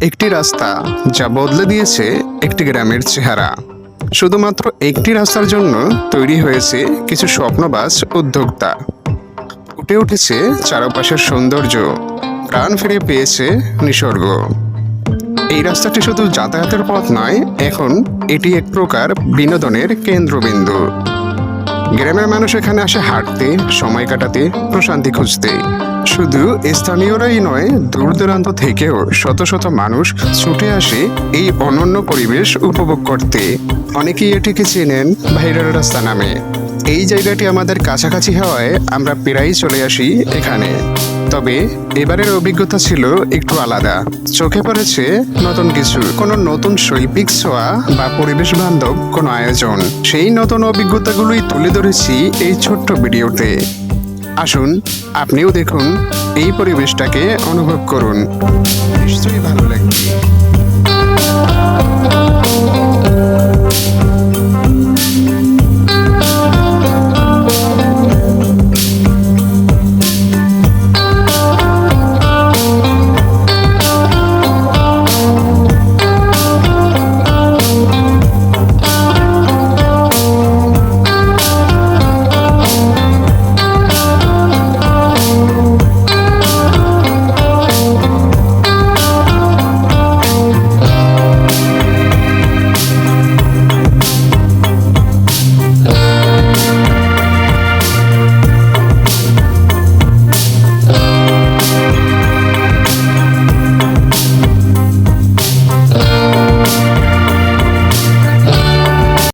একটি রাস্তা যা বদলে দিয়েছে একটি গ্রামের চেহারা। শুধুমাত্র একটি রাস্তার জন্য তৈরি হয়েছে কিছু স্বপ্নবাজ উদ্যোক্তা। ফুটে উঠেছে চারপাশের সৌন্দর্য, প্রাণ ফিরে পেয়েছে নিসর্গ। এই রাস্তাটি শুধু যাতায়াতের পথ নয়, এখন এটি এক প্রকার বিনোদনের কেন্দ্রবিন্দু। গ্রামের মানুষ এখানে আসে হাঁটতে, সময় কাটাতে, প্রশান্তি খুঁজতে। শুধু স্থানীয়রাই নয়, দূর দূরান্ত থেকেও শত শত মানুষ ছুটে আসে এই অনন্য পরিবেশ উপভোগ করতে। অনেকেই এটিকে চেনেন ভাইরাল রাস্তা নামে। এই জায়গাটি আমাদের কাছাকাছি হওয়ায় আমরা প্রায়ই চলে আসি এখানে। তবে এবারের অভিজ্ঞতা ছিল একটু আলাদা। চোখে পড়েছে নতুন কিছু, কোনো নতুন শৈল্পিক ছোঁয়া বা পরিবেশ বান্ধব কোনো আয়োজন। সেই নতুন অভিজ্ঞতাগুলোই তুলে ধরেছি এই ছোট্ট ভিডিওতে। আসুন আপনিও দেখুন, এই পরিবেশটাকে অনুভব করুন, নিশ্চয়ই ভালো লাগবে।